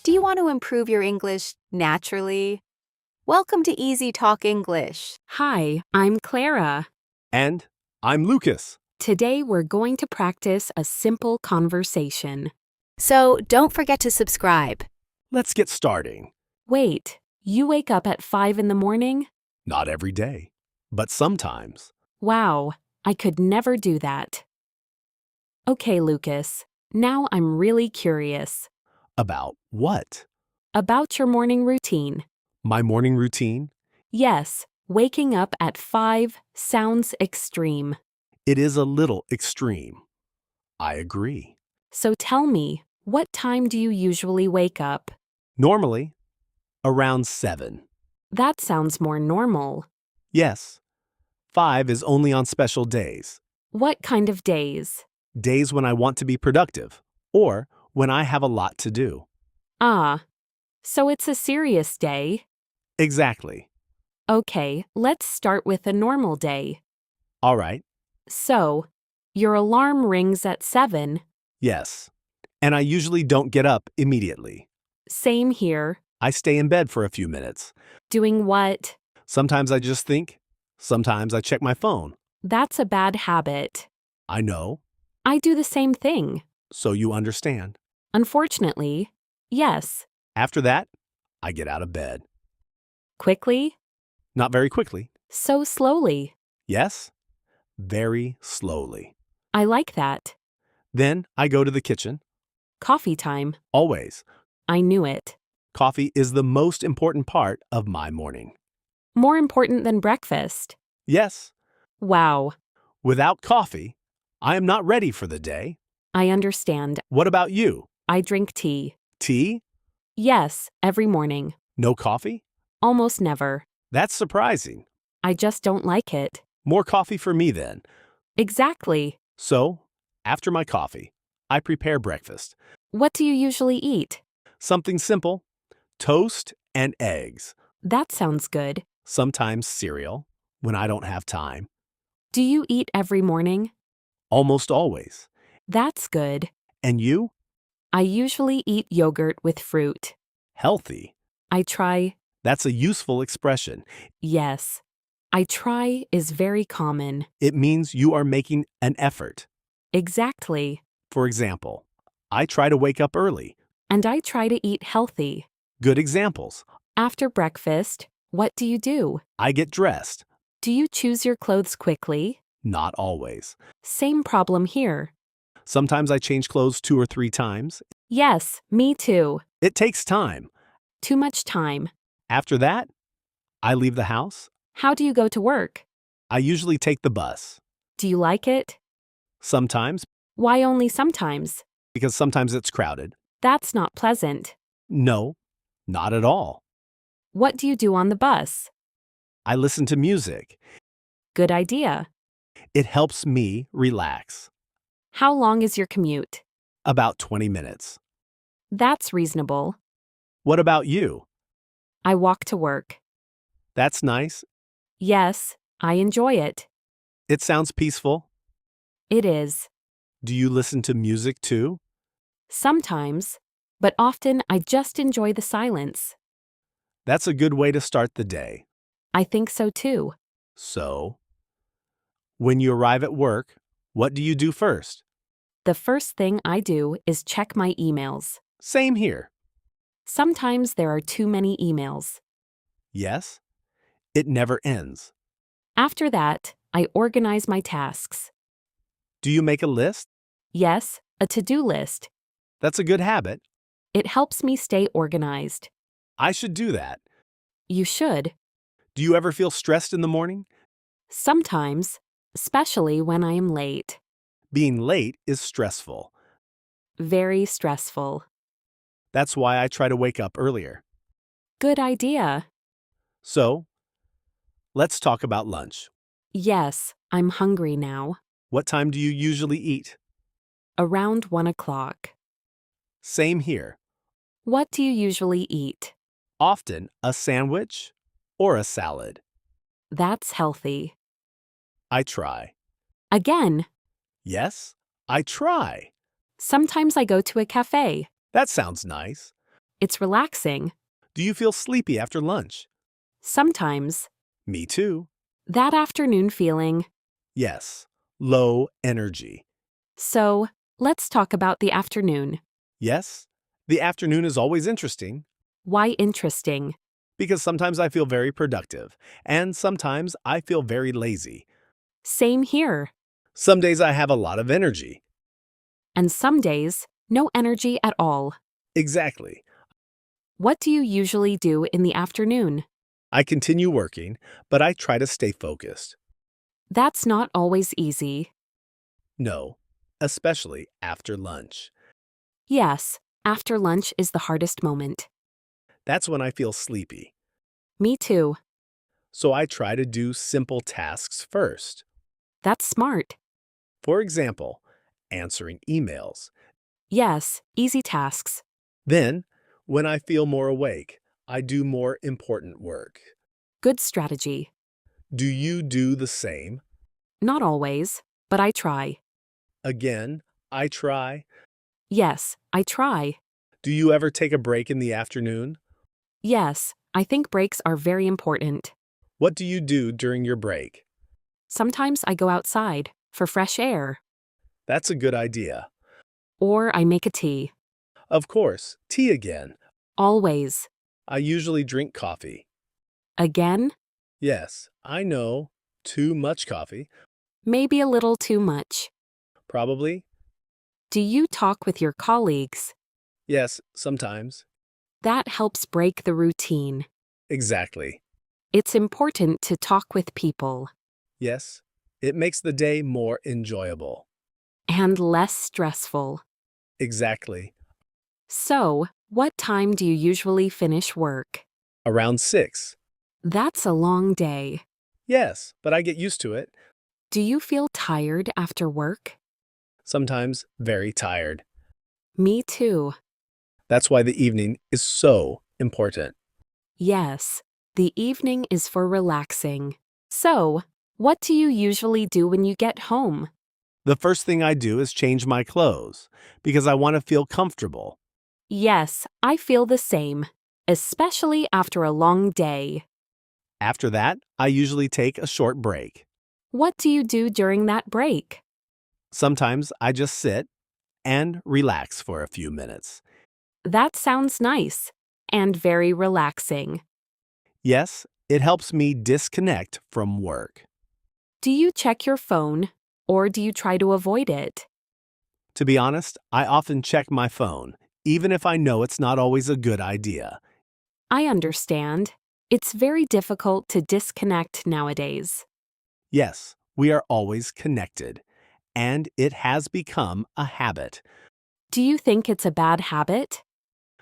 Do you want to improve your English naturally? Welcome to Easy Talk English. Hi, I'm Clara. And I'm Lucas. Today we're going to practice a simple conversation. So don't forget to subscribe. Let's get starting. Wait, you wake up at 5 in the morning? Not every day, but sometimes. Wow, I could never do that. Okay, Lucas, now I'm really curious. About what? About your morning routine. My morning routine? Yes, waking up at 5 sounds extreme. It is a little extreme. I agree. So tell me, what time do you usually wake up? Normally, around 7. That sounds more normal. Yes, 5 is only on special days. What kind of days? Days when I want to be productive, or when I have a lot to do. Ah, so it's a serious day? Exactly. Okay, let's start with a normal day. All right. So, your alarm rings at 7. Yes. And I usually don't get up immediately. Same here. I stay in bed for a few minutes. Doing what? Sometimes I just think. Sometimes I check my phone. That's a bad habit. I know, I do the same thing. so you understand. Unfortunately, yes. After that, I get out of bed. Quickly? Not very quickly. So slowly. Yes, very slowly. I like that. Then I go to the kitchen. Coffee time. Always. I knew it. Coffee is the most important part of my morning. More important than breakfast. Yes, Wow, without coffee, I am not ready for the day. I understand. What about you? I drink tea. Tea? Yes, every morning. No coffee? Almost never. That's surprising. I just don't like it. More coffee for me then. Exactly. So, after my coffee, I prepare breakfast. What do you usually eat? Something simple. Toast and eggs. That sounds good. Sometimes cereal, when I don't have time. Do you eat every morning? Almost always. That's good. And you? I usually eat yogurt with fruit. Healthy. I try. That's a useful expression. Yes. I try is very common. It means you are making an effort. Exactly. For example, I try to wake up early. And I try to eat healthy. Good examples. After breakfast, what do you do? I get dressed. Do you choose your clothes quickly? Not always. Same problem here. Sometimes I change clothes 2 or 3 times. Yes, me too. It takes time. Too much time. After that, I leave the house. How do you go to work? I usually take the bus. Do you like it? Sometimes, Why only sometimes? because sometimes it's crowded. That's not pleasant. No, not at all. What do you do on the bus? I listen to music. Good idea. It helps me relax. How long is your commute? About 20 minutes. That's reasonable. What about you? I walk to work. That's nice. Yes, I enjoy it. It sounds peaceful. It is. Do you listen to music too? Sometimes, but often I just enjoy the silence. That's a good way to start the day. I think so too. So, when you arrive at work, what do you do first? The first thing I do is check my emails. Same here. Sometimes there are too many emails. Yes, it never ends. After that, I organize my tasks. Do you make a list? Yes, a to-do list. That's a good habit. It helps me stay organized. I should do that. You should. Do you ever feel stressed in the morning? Sometimes, especially when I am late. Being late is stressful. Very stressful. That's why I try to wake up earlier. Good idea. So, let's talk about lunch. Yes, I'm hungry now. What time do you usually eat? Around 1 o'clock. Same here. What do you usually eat? Often a sandwich or a salad. That's healthy. I try. Again, Yes, I try. Sometimes I go to a cafe. That sounds nice. It's relaxing. Do you feel sleepy after lunch? Sometimes. Me too. That afternoon feeling. Yes. Low energy. So, let's talk about the afternoon. Yes. The afternoon is always interesting Why interesting? because sometimes I feel very productive and sometimes I feel very lazy. Same here. Some days I have a lot of energy. And some days, no energy at all. Exactly. What do you usually do in the afternoon? I continue working, but I try to stay focused. That's not always easy. No, especially after lunch. Yes, after lunch is the hardest moment. That's when I feel sleepy. Me too. So I try to do simple tasks first. That's smart. For example, answering emails. Yes, easy tasks. Then, when I feel more awake, I do more important work. Good strategy. Do you do the same? Not always, but I try. Again, I try. Yes, I try. Do you ever take a break in the afternoon? Yes, I think breaks are very important. What do you do during your break? Sometimes I go outside for fresh air, That's a good idea. or I make a tea. Of course, tea again. Always. I usually drink coffee. Again? Yes, I know. Too much coffee. Maybe a little too much. Probably. Do you talk with your colleagues? Yes, sometimes. That helps break the routine. Exactly. It's important to talk with people Yes, it makes the day more enjoyable. and less stressful. Exactly. So, what time do you usually finish work? Around 6. That's a long day. Yes, but I get used to it. Do you feel tired after work? Sometimes very tired. Me too. That's why the evening is so important. Yes, the evening is for relaxing. So, what do you usually do when you get home? The first thing I do is change my clothes because I want to feel comfortable. Yes, I feel the same, especially after a long day. After that, I usually take a short break. What do you do during that break? Sometimes I just sit and relax for a few minutes. That sounds nice and very relaxing. Yes, it helps me disconnect from work. Do you check your phone or do you try to avoid it? To be honest, I often check my phone, even if I know it's not always a good idea. I understand. It's very difficult to disconnect nowadays. Yes, we are always connected, and it has become a habit. Do you think it's a bad habit?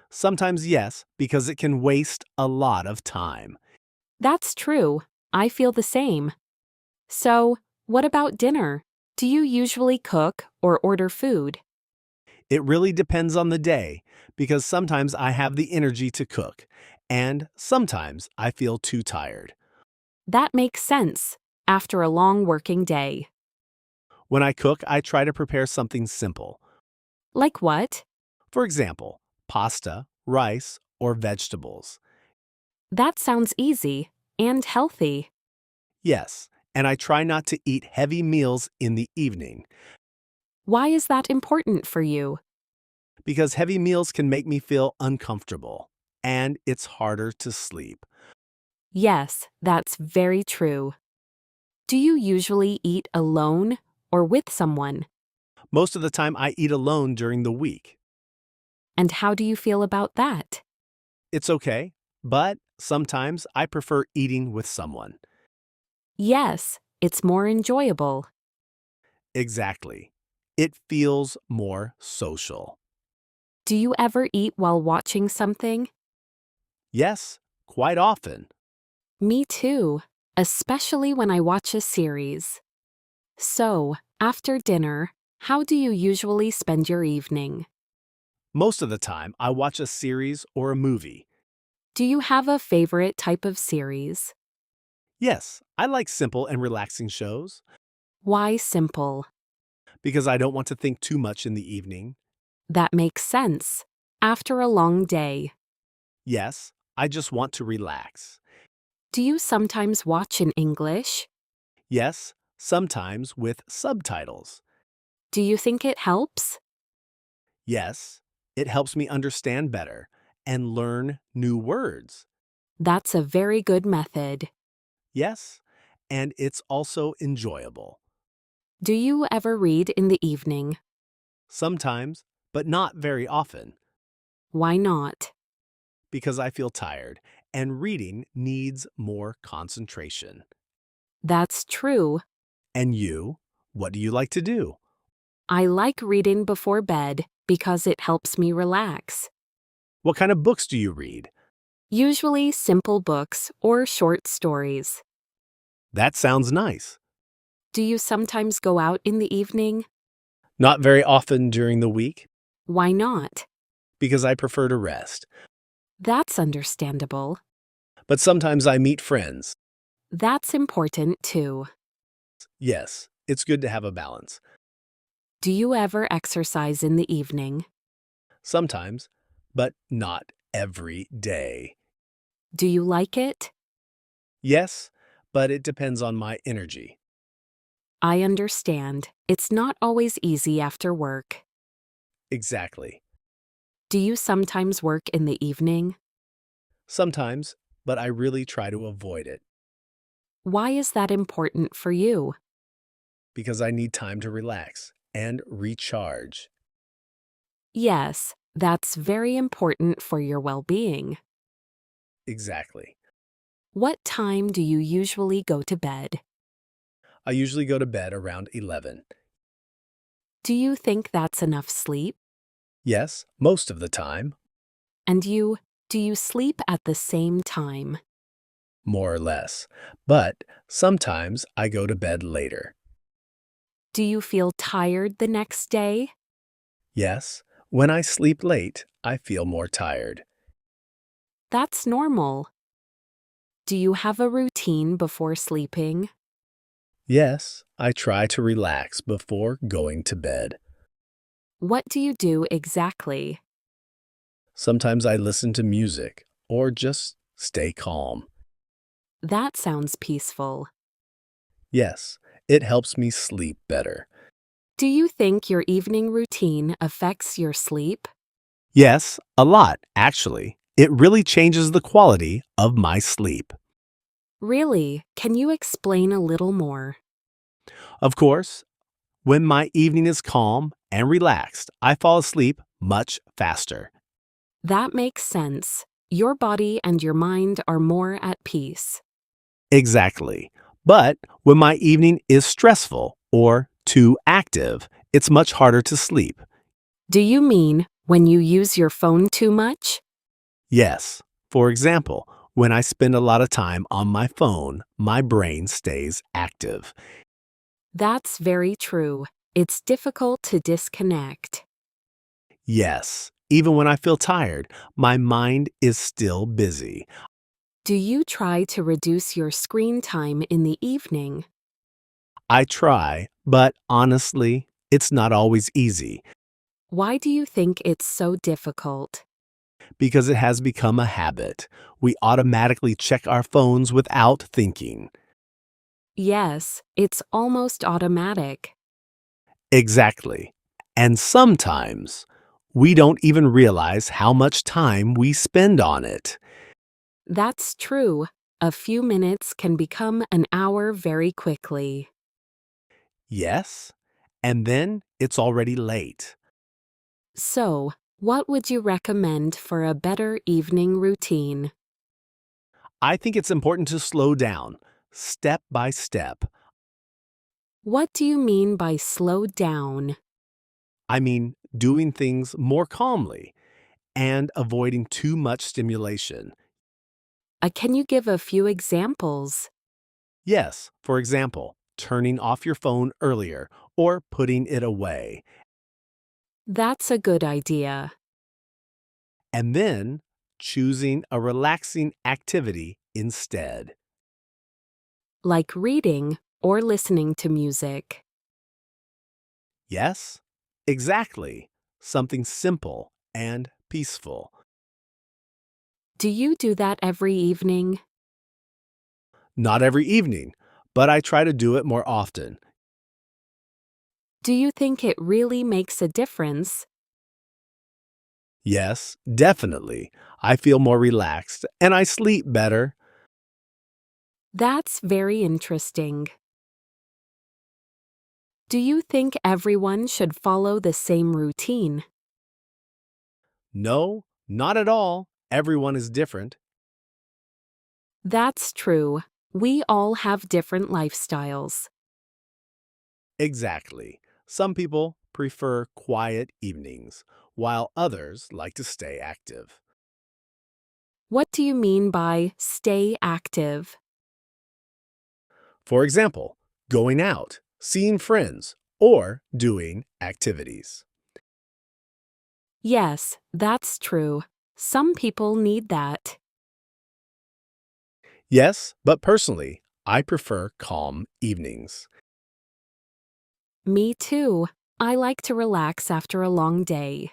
Sometimes yes, because it can waste a lot of time. That's true. I feel the same. So, what about dinner? Do you usually cook or order food? It really depends on the day, because sometimes I have the energy to cook, and sometimes I feel too tired. That makes sense after a long working day. When I cook, I try to prepare something simple. Like what? For example, pasta, rice, or vegetables. That sounds easy and healthy. Yes, and I try not to eat heavy meals in the evening, Why is that important for you? because heavy meals can make me feel uncomfortable, and it's harder to sleep. Yes, that's very true. Do you usually eat alone or with someone? Most of the time, I eat alone during the week. And how do you feel about that? It's okay, but sometimes I prefer eating with someone. Yes, it's more enjoyable. Exactly. It feels more social. Do you ever eat while watching something? Yes, quite often. Me too, especially when I watch a series. So, after dinner, how do you usually spend your evening? Most of the time, I watch a series or a movie. Do you have a favorite type of series? Yes, I like simple and relaxing shows Why simple? because I don't want to think too much in the evening. That makes sense. After a long day, Yes, I just want to relax. do you sometimes watch in English? Yes, sometimes with subtitles. Do you think it helps? Yes, it helps me understand better and learn new words. That's a very good method. Yes, and it's also enjoyable. Do you ever read in the evening? Sometimes, but not very often, Why not? because I feel tired and reading needs more concentration. That's true. And you, what do you like to do? I like reading before bed because it helps me relax. What kind of books do you read? Usually simple books or short stories. That sounds nice. Do you sometimes go out in the evening? Not very often during the week, Why not? because I prefer to rest. That's understandable. But sometimes I meet friends. That's important too. Yes, it's good to have a balance. Do you ever exercise in the evening? Sometimes, but not every day. Do you like it? Yes, but it depends on my energy. I understand. It's not always easy after work. Exactly. Do you sometimes work in the evening? Sometimes, but I really try to avoid it Why is that important for you? because I need time to relax and recharge. Yes, that's very important for your well-being. Exactly. What time do you usually go to bed? I usually go to bed around 11. Do you think that's enough sleep? Yes, most of the time, And do you sleep at the same time? more or less. But sometimes I go to bed later. Do you feel tired the next day? Yes, when I sleep late, I feel more tired. That's normal. Do you have a routine before sleeping? Yes, I try to relax before going to bed. What do you do exactly? Sometimes I listen to music or just stay calm. That sounds peaceful. Yes, it helps me sleep better. Do you think your evening routine affects your sleep? Yes, a lot, actually. It really changes the quality of my sleep. Really? Can you explain a little more? Of course, when my evening is calm and relaxed, I fall asleep much faster. That makes sense. Your body and your mind are more at peace. Exactly. But when my evening is stressful or too active, it's much harder to sleep. Do you mean when you use your phone too much? Yes. For example, when I spend a lot of time on my phone, my brain stays active. That's very true. It's difficult to disconnect. Yes. Even when I feel tired, my mind is still busy. Do you try to reduce your screen time in the evening? I try, but honestly, it's not always easy Why do you think it's so difficult? because it has become a habit. We automatically check our phones without thinking. Yes, it's almost automatic. Exactly. And sometimes we don't even realize how much time we spend on it. That's true. A few minutes can become an hour very quickly. Yes, and then it's already late. So, what would you recommend for a better evening routine? I think it's important to slow down, step by step. What do you mean by slow down? I mean, doing things more calmly and avoiding too much stimulation. Can you give a few examples? Yes, for example, turning off your phone earlier or putting it away. That's a good idea. And then choosing a relaxing activity instead. Like reading or listening to music. Yes, exactly. Something simple and peaceful. Do you do that every evening? Not every evening, but I try to do it more often. Do you think it really makes a difference? Yes, definitely. I feel more relaxed and I sleep better. That's very interesting. Do you think everyone should follow the same routine? No, not at all. Everyone is different. That's true. We all have different lifestyles. Exactly. Some people prefer quiet evenings, while others like to stay active. What do you mean by stay active? For example, going out, seeing friends, or doing activities. Yes, that's true. Some people need that. Yes, but personally, I prefer calm evenings. Me too. I like to relax after a long day.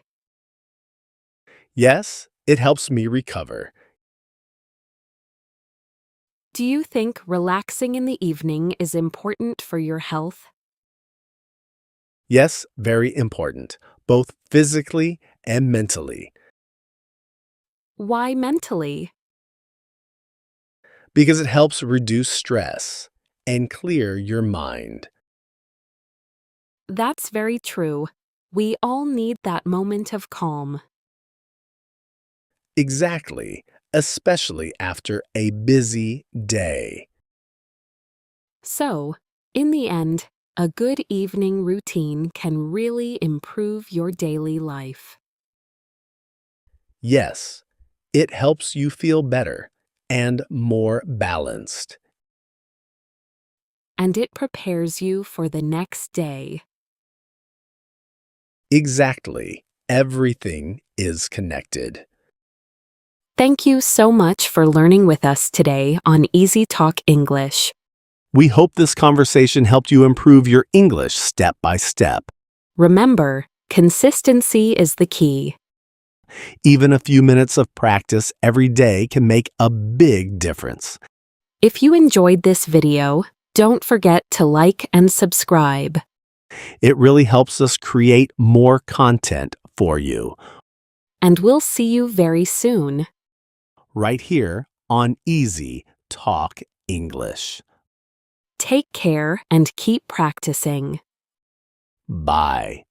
Yes, it helps me recover. Do you think relaxing in the evening is important for your health? Yes, very important, both physically and mentally, Why mentally? because it helps reduce stress and clear your mind. That's very true. We all need that moment of calm. Exactly, especially after a busy day. So, in the end, a good evening routine can really improve your daily life. Yes, it helps you feel better and more balanced. And it prepares you for the next day. Exactly, everything is connected. Thank you so much for learning with us today on Easy Talk English. We hope this conversation helped you improve your English step by step. Remember, consistency is the key. Even a few minutes of practice every day can make a big difference. If you enjoyed this video, don't forget to like and subscribe. It really helps us create more content for you And we'll see you very soon. right here on Easy Talk English. Take care and keep practicing. Bye.